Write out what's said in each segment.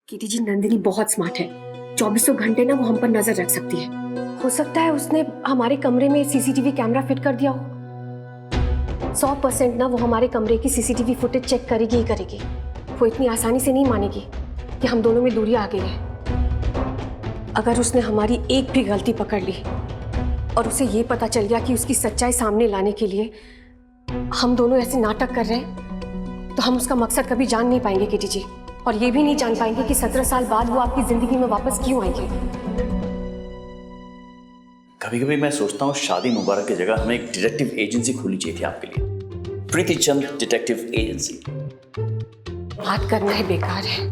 कीर्ति जी, नंदिनी बहुत स्मार्ट है। 2400 घंटे ना वो हम पर नजर रख सकती है। हो सकता है उसने हमारे कमरे में सीसीटीवी कैमरा फिट कर दिया हो। 100% ना वो हमारे कमरे की सीसीटीवी फुटेज चेक करेगी ही करेगी। वो इतनी आसानी से नहीं मानेगी कि हम दोनों में दूरी आ गई है। अगर उसने हमारी एक भी गलती पकड़ ली और उसे ये पता चल गया कि उसकी सच्चाई सामने लाने के लिए हम दोनों ऐसे नाटक कर रहे हैं, तो हम उसका मकसद कभी जान नहीं पाएंगे कीर्ति जी। और ये भी नहीं जान पाएंगे कि 17 साल बाद वो आपकी जिंदगी में वापस क्यों आएंगे। कभी कभी मैं सोचता हूँ शादी मुबारक की जगह हमें एक डिटेक्टिव एजेंसी खोलनी चाहिए थी आपके लिए। प्रीति चंद डिटेक्टिव एजेंसी। बात करना ही बेकार है।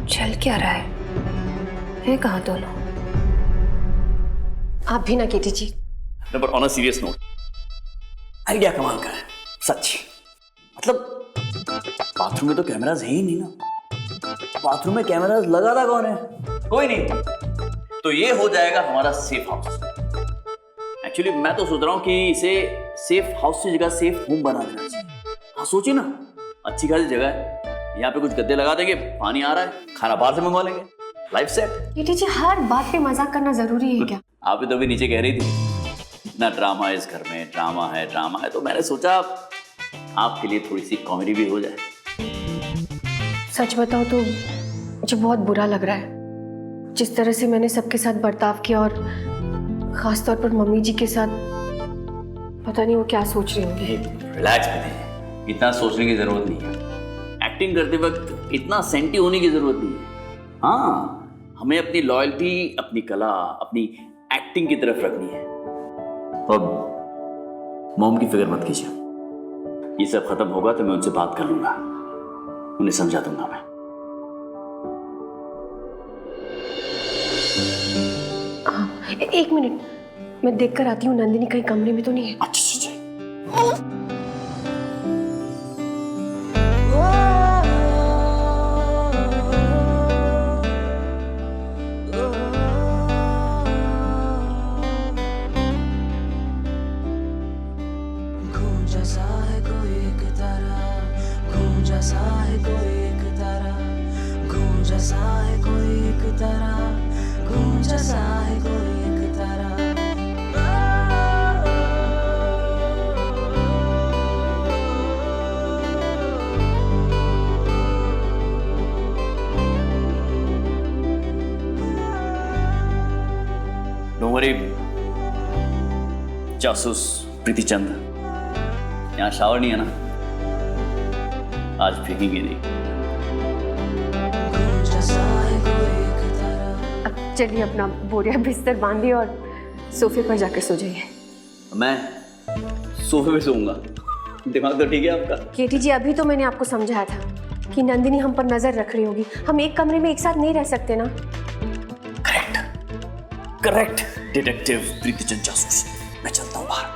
चल क्या रहा है कहाँ दोनों? आप भी ना कीर्ति जी। पर on a serious note, idea कमाल का है सच। मतलब बाथरूम में तो कैमरास है ही नहीं ना। बाथरूम में कैमरास लगाता कौन है? कोई नहीं। तो ये हो जाएगा हमारा सेफ हाउस। एक्चुअली मैं तो सोच रहा हूँ कि इसे सेफ हाउस की जगह सेफ होम बना देना चाहिए। हाँ सोचिए ना, अच्छी खासी जगह है, यहाँ पे कुछ गद्दे लगा देंगे, पानी आ रहा है, खाना बाहर से मंगवा लेंगे, लाइफ सेट। कीर्ति जी, हर बात पे मजाक करना जरूरी है क्या? आप भी तो भी नीचे कह रही थी इतना ड्रामा है इस घर में, ड्रामा है, तो मैंने सोचा आपके लिए थोड़ी सी कॉमेडी भी हो जाए। सच बताओ तो मुझे बहुत बुरा लग रहा है जिस तरह से मैंने सबके साथ बर्ताव किया, और खास तौर पर मम्मी जी के साथ। पता नहीं वो क्या सोच रही होंगी। रिलैक्स में, इतना सोचने की जरूरत नहीं है। एक्टिंग करते वक्त इतना सेंटी होने की जरूरत नहीं है। हाँ, हमें अपनी लॉयल्टी, अपनी कला, अपनी एक्टिंग की तरफ रखनी है। और मॉम की फिक्र मत कीजिए, ये सब खत्म होगा तो मैं उनसे बात कर लूंगा, उन्हें समझा दूंगा मैं। एक मिनट, मैं देखकर आती हूँ नंदिनी कहीं कमरे में तो नहीं है। अच्छा। डोंगरी जासूस प्रीति चंद, यहाँ शावर नहीं है ना, आज फेंकेंगे नहीं। अब चलिए अपना बोरिया बिस्तर बांधिए और सोफे पर जाकर सो जाइए। मैं सोफे पे सोऊंगा? दिमाग तो ठीक है आपका। केटी जी, अभी तो मैंने आपको समझाया था कि नंदिनी हम पर नजर रख रही होगी। हम एक कमरे में एक साथ नहीं रह सकते ना। करेक्ट डिटेक्टिव प्रीति चंद जासूस। मैं चलता हूँ बाहर।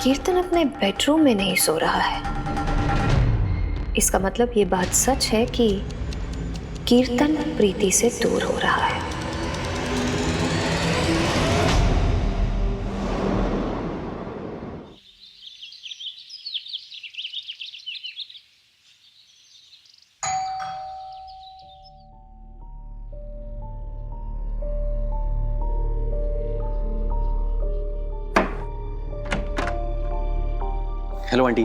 कीर्तन अपने बेडरूम में नहीं सो रहा है। इसका मतलब ये बात सच है कि कीर्तन प्रीति से दूर हो रहा है। हेलो आंटी,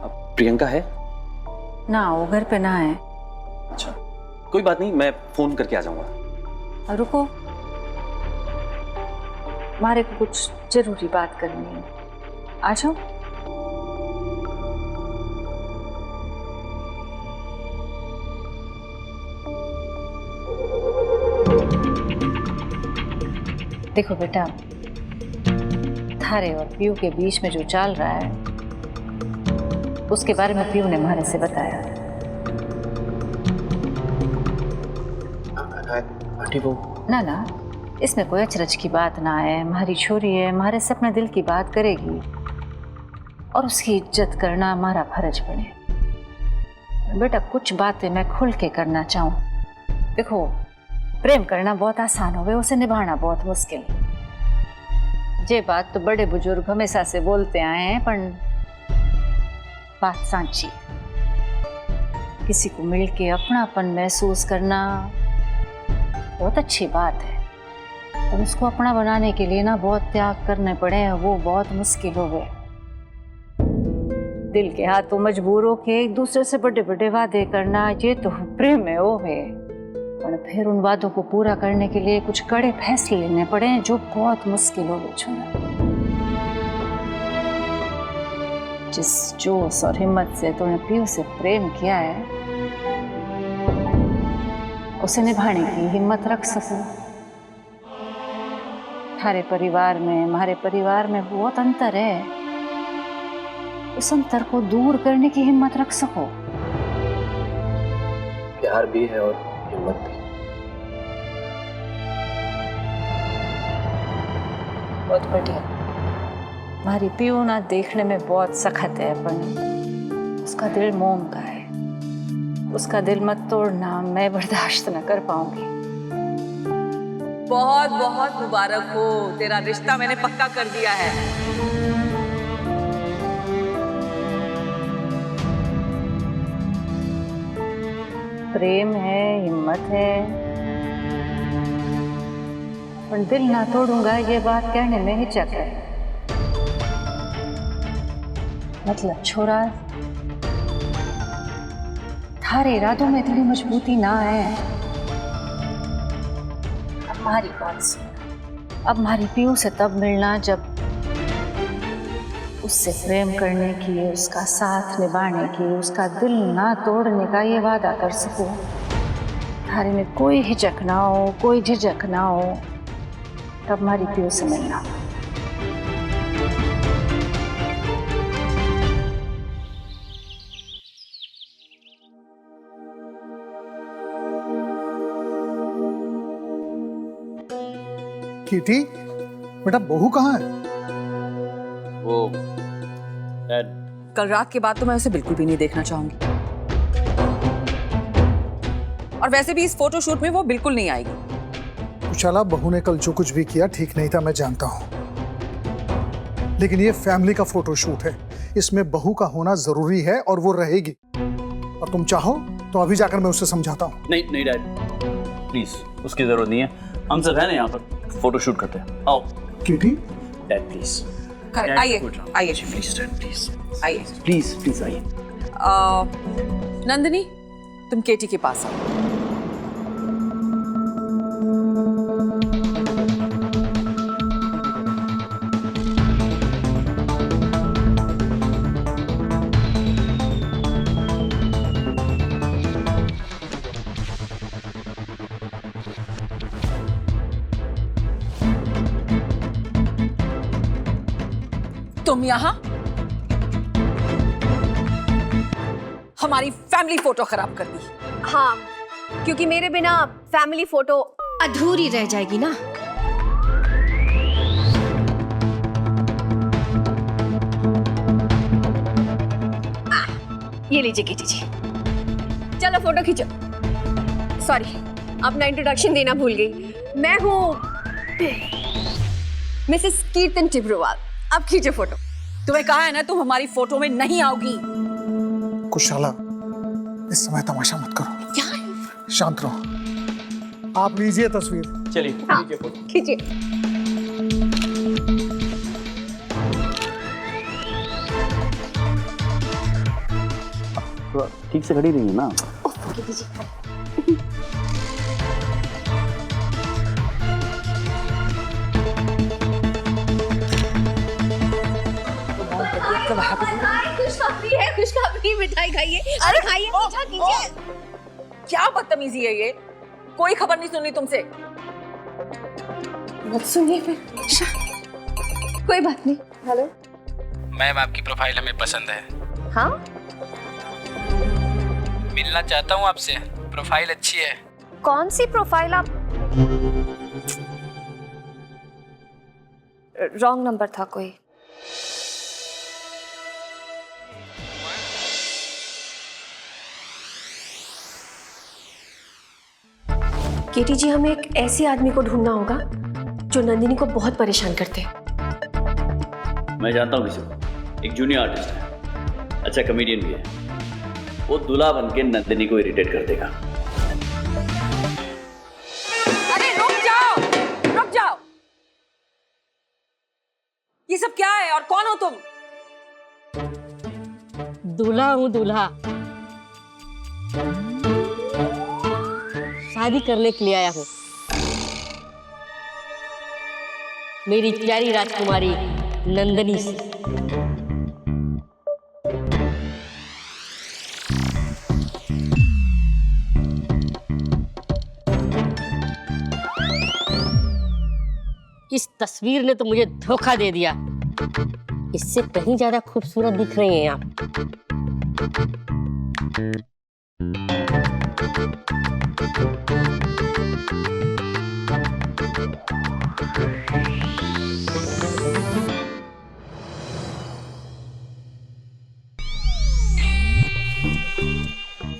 प्रियंका है? ना, वो घर पे ना है। अच्छा, कोई बात नहीं, मैं फोन करके आ जाऊंगा। रुको, हमारे को कुछ जरूरी बात करनी है, आ जाओ। देखो बेटा, थारे और पीयू के बीच में जो चल रहा है उसके बारे में पीयू ने हमारे से बताया। आंटी वो ना ना, इसमें कोई अचरज की बात ना है। हमारी छोरी है, हमारे से अपने दिल की बात करेगी और उसकी इज्जत करना हमारा फर्ज बने। बेटा कुछ बातें मैं खुल के करना चाहूँ। देखो, प्रेम करना बहुत आसान होवे, उसे निभाना बहुत मुश्किल। ये बात तो बड़े बुजुर्ग हमेशा से बोलते आए हैं, पर बात सांची। किसी को मिलके अपनापन महसूस करना बहुत अच्छी बात है, और उसको अपना बनाने के लिए ना बहुत त्याग करने पड़े, वो बहुत मुश्किल हो गए। दिल के हाथों मजबूर होके एक दूसरे से बड़े बड़े वादे करना, ये तो प्रेम में हो गए, और फिर उन वादों को पूरा करने के लिए कुछ कड़े फैसले लेने पड़े जो बहुत मुश्किल हो गए चुना। जिस जोश और हिम्मत से तूने पीयू से प्रेम किया है, उसे निभाने की हिम्मत रख सकूं। हमारे परिवार में, हमारे परिवार में बहुत अंतर है, उस अंतर को दूर करने की हिम्मत रख सको। प्यार भी है और हिम्मत भी। बहुत बढ़िया। हमारी पीयू ना देखने में बहुत सख्त है, पर उसका दिल मोम का है। उसका दिल मत तोड़ना, मैं बर्दाश्त न कर पाऊंगी। बहुत बहुत मुबारक हो, तेरा रिश्ता मैंने पक्का कर दिया है। प्रेम है, हिम्मत है, पर दिल ना तोड़ूंगा ये बात कहने में हिचक है। मतलब छोरा, थारे इरादों में इतनी मजबूती ना है। अब हमारी बात सुन। अब हमारी पीयू से तब मिलना जब उससे प्रेम करने की, उसका साथ निभाने की, उसका दिल ना तोड़ने का ये वादा कर सकूं। थारे में कोई हिचक ना हो, कोई झिझक ना हो, तब हमारी पीयू से मिलना। कीटी, बेटा बहू कहाँ है? वो डैड, कल रात के बाद तो मैं उसे बिल्कुल भी नहीं देखना चाहूंगी, और वैसे भी इस फोटोशूट में वो बिल्कुल नहीं आएगी। कुशाला, बहू ने कल जो कुछ भी किया ठीक नहीं था, मैं जानता हूँ, लेकिन ये फैमिली का फोटोशूट है, इसमें बहू का होना जरूरी है और वो रहेगी। और तुम चाहो तो अभी जाकर मैं उससे समझाता हूँ। नहीं नहीं डैड, प्लीज, उसकी जरूरत नहीं है। हम सब है ना यहाँ पर, फोटोशूट करते हैं। आओ कीटी, डैड प्लीज। आइए आइए प्लीज डैड, प्लीज आइए। प्लीज प्लीज आइए। नंदिनी, तुम केटी के पास आओ। तुम यहाँ हमारी फैमिली फोटो खराब कर दी। हाँ, क्योंकि मेरे बिना फैमिली फोटो अधूरी रह जाएगी ना। ये लीजिए कीटी जी, चलो फोटो खींचो। सॉरी, अपना इंट्रोडक्शन देना भूल गई। मैं हूँ मिसेस कीर्तन टिब्रोवाल। अब खींचो फोटो। तुम्हें कहा है ना, तुम हमारी फोटो में नहीं आओगी। कुशाला, इस समय तमाशा मत करो। क्या? शांत रहो। आप लीजिए तस्वीर। चलिए लीजिए फोटो। खींचिए। थोड़ा ठीक से खड़ी रही है ना। कीटी जी, खुशखबरी है, खुशखबरी। मिठाई खाइए, अरे खाइए, मीठा कीजिए। क्या बदतमीजी है ये? कोई खबर नहीं सुनी तुमसे। मत सुनिए फिर। कोई बात नहीं। हेलो। मैम आपकी प्रोफाइल हमें पसंद है, हाँ, मिलना चाहता हूँ आपसे, प्रोफाइल अच्छी है। कौन सी प्रोफाइल? आप रॉन्ग नंबर था कोई। केटी जी, हमें एक ऐसे आदमी को ढूंढना होगा जो नंदिनी को बहुत परेशान करते हैं। मैं जानता हूँ किसी को, एक जूनियर आर्टिस्ट है, अच्छा कॉमेडियन भी है। वो दूल्हा बन के नंदिनी को इरिटेट कर देगा। अरे रुक जाओ, रुक जाओ। ये सब क्या है और कौन हो तुम? दूल्हा हूँ, दूल्हा। शादी करने के लिए आया हूँ। मेरी प्यारी राजकुमारी नंदिनी से। इस तस्वीर ने तो मुझे धोखा दे दिया। इससे कहीं ज्यादा खूबसूरत दिख रही हैं आप।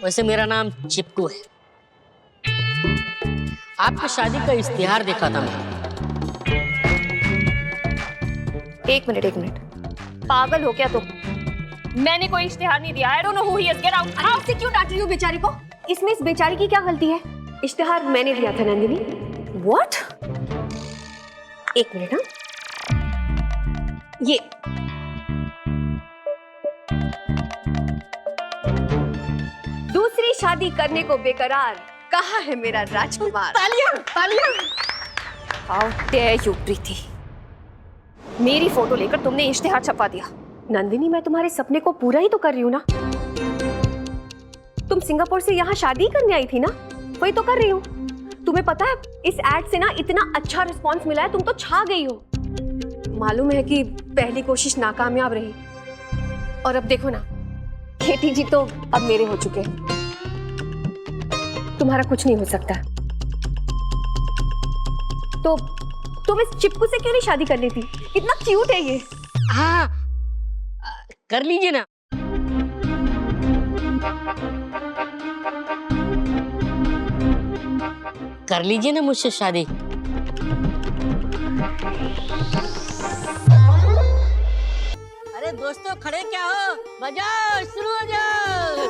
वैसे मेरा नाम चिपकू है। आपकी शादी का इश्तिहार देखा था मैं। एक मिनट। पागल हो क्या तुम? मैंने कोई इश्तिहार नहीं दिया। I don't know who he is. Get out. आपसे क्यों डांट रही हो बेचारी को? इसमें इस बेचारी की क्या गलती है? इश्तिहार मैंने दिया था नंदिनी। What? एक मिनट। हाँ, ये दूसरी शादी करने को बेकरार कहाँ है मेरा राजकुमार? तालियां। How dare you, प्रीति? मेरी फोटो लेकर तुमने इश्तिहार छपवा दिया। नंदिनी, मैं तुम्हारे सपने को पूरा ही तो कर रही हूँ ना। तुम सिंगापुर से यहाँ शादी करने आई थी ना, वही तो कर रही हूँ। तुम्हें पता है इस एड से ना इतना अच्छा रिस्पांस मिला है, तुम तो छा गई हो। मालूम है कि पहली कोशिश नाकामयाब रही, और अब देखो ना, केटी जी तो अब मेरे हो चुके हैं। तुम्हारा कुछ नहीं हो सकता। तो तुम इस चिपकू से क्यों नहीं शादी कर लेती? कितना क्यूट है ये। हाँ, कर लीजिए ना। कर लीजिए ना मुझसे शादी। अरे दोस्तों, खड़े क्या हो? बजाओ, शुरू हो जाओ।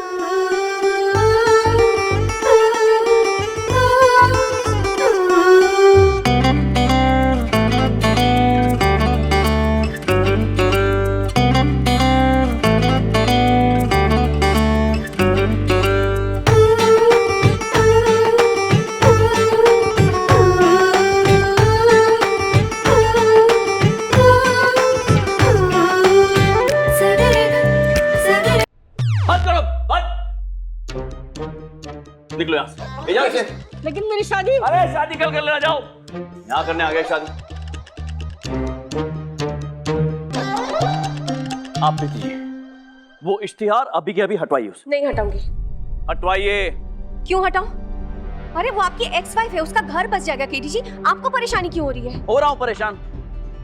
निकलो यहाँ से। यहाँ से। लेकिन मेरी शादी। अरे शादी कल कर लेना, जाओ। यहाँ करने आ गए शादी। आप प्रीति जी, वो इश्तिहार अभी के अभी हटवाइए उसे। नहीं हटाऊंगी। हटवाइए। क्यों हटाऊं? अरे वो आपकी एक्स वाइफ है, उसका घर बस जाएगा। केटी जी, आपको परेशानी क्यों हो रही है? हो रहा हूं परेशान।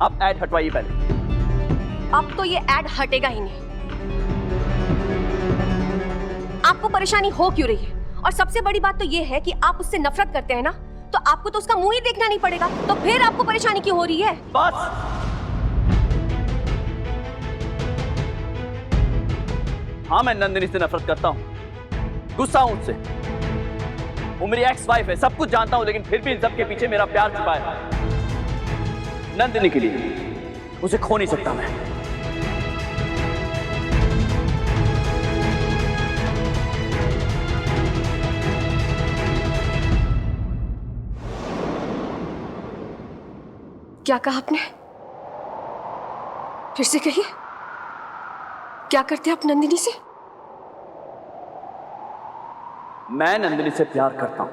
आप ऐड हटवाइए पहले। अब तो ये ऐड हटेगा ही नहीं। आपको परेशानी हो क्यों रही है? और सबसे बड़ी बात तो ये है कि आप उससे नफरत करते हैं ना, तो आपको तो उसका मुंह ही देखना नहीं पड़ेगा। तो फिर आपको परेशानी क्यों हो रही है? बस। हाँ, मैं नंदिनी से नफरत करता हूँ, गुस्सा हूं उससे। वो मेरी एक्स वाइफ है, सब कुछ जानता हूं, लेकिन फिर भी इन सब के पीछे मेरा प्यार छुपा है। नंदिनी के लिए उसे खो नहीं सकता मैं। क्या कहा आपने? फिर से कहिए। क्या करते आप नंदिनी से? मैं नंदिनी से प्यार करता हूं।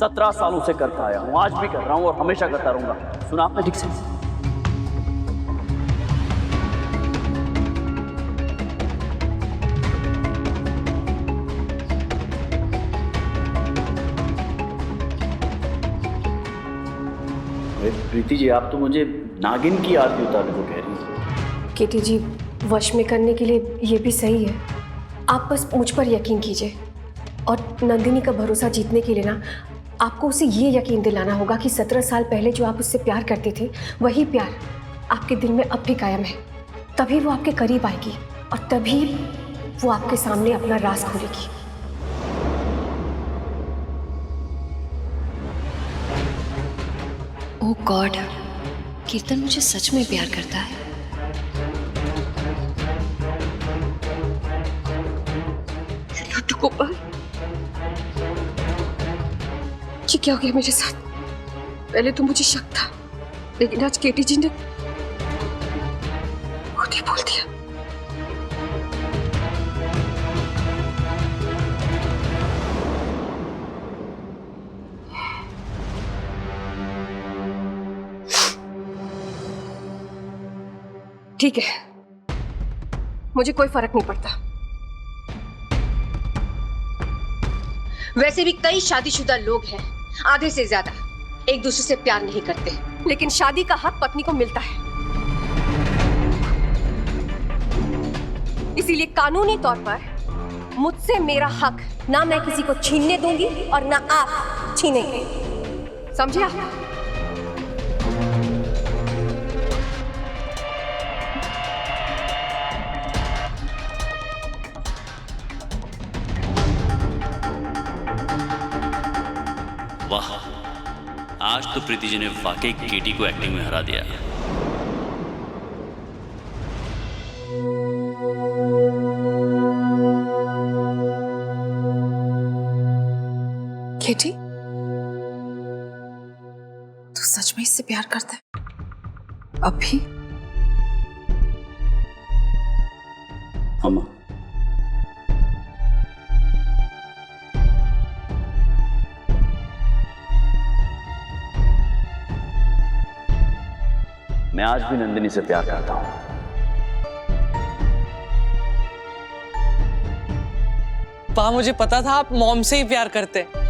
17 सालों से करता आया हूं, आज भी कर रहा हूं और हमेशा करता रहूंगा। सुना आपने ठीक से? प्रीति जी, आप तो मुझे नागिन की आरती उतारने को कह रही हैं। केटी जी, वश में करने के लिए ये भी सही है। आप बस मुझ पर यकीन कीजिए, और नंदिनी का भरोसा जीतने के लिए ना आपको उसे ये यकीन दिलाना होगा कि 17 साल पहले जो आप उससे प्यार करते थे, वही प्यार आपके दिल में अब भी कायम है। तभी वो आपके करीब आएगी और तभी वो आपके सामने अपना राज खोलेगी। ओह गॉड, कीर्तन मुझे सच में प्यार करता है। लुट्टू गोपाल, ये क्या हो गया मेरे साथ? पहले तो मुझे शक था, लेकिन आज केटी जी ने खुद ही बोल दिया। ठीक है, मुझे कोई फर्क नहीं पड़ता। वैसे भी कई शादीशुदा लोग हैं, आधे से ज्यादा एक दूसरे से प्यार नहीं करते, लेकिन शादी का हक पत्नी को मिलता है। इसीलिए कानूनी तौर पर मुझसे मेरा हक ना मैं किसी को छीनने दूंगी और ना आप छीनेंगे, समझे आप? वाह, आज तो प्रीति जी ने वाकई केटी को एक्टिंग में हरा दिया। केटी, तू सच में इससे प्यार करता है? अभी? अम्मा, मैं आज भी नंदिनी से प्यार करता हूं। पा, मुझे पता था आप मॉम से ही प्यार करते हैं।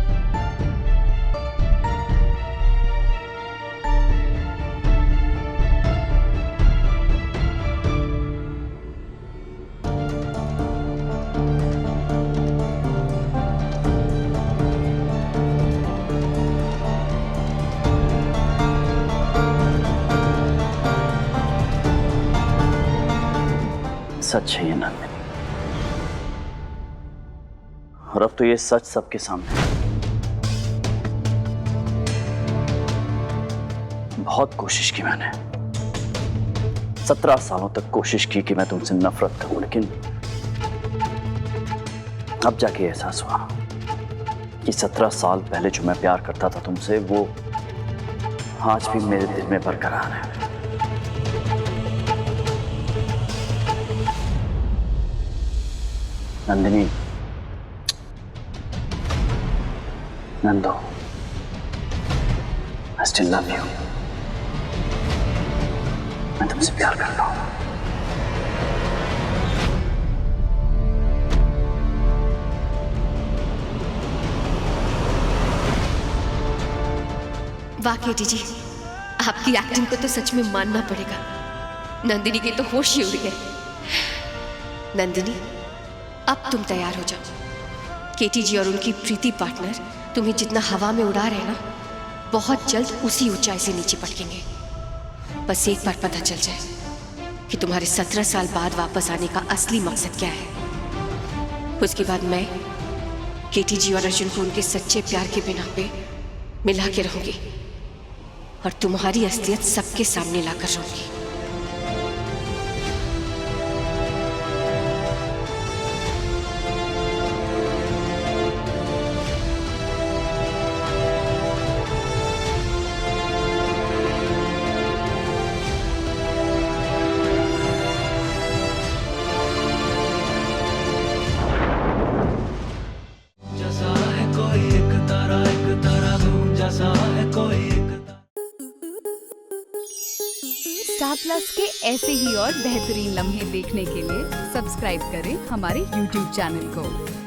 सच है ये नंदिनी, और अब तो ये सच सबके सामने है। बहुत कोशिश की मैंने, 17 सालों तक कोशिश की कि मैं तुमसे नफरत करूं, लेकिन अब जाके एहसास हुआ कि 17 साल पहले जो मैं प्यार करता था तुमसे, वो आज भी मेरे दिल में बरकरार है। नंदिनी, नंदो, I still love you। मैं तुमसे प्यार करता हूँ। वाह केटी जी, आपकी एक्टिंग को तो सच में मानना पड़ेगा। नंदिनी की तो होश ही उड़ गए। नंदिनी, अब तुम तैयार हो जाओ। केटी जी और उनकी प्रीति पार्टनर तुम्हें जितना हवा में उड़ा रहे हैं ना, बहुत जल्द उसी ऊंचाई से नीचे पटकेंगे। बस एक बार पता चल जाए कि तुम्हारे 17 साल बाद वापस आने का असली मकसद क्या है, उसके बाद मैं केटी जी और अर्जुन को उनके सच्चे प्यार के बिना पे मिला के रहूंगी और तुम्हारी असलियत सबके सामने लाकर रहूंगी। जैसा है कोई एक तारा प्लस के ऐसे ही और बेहतरीन लम्हे देखने के लिए सब्सक्राइब करें हमारे YouTube चैनल को।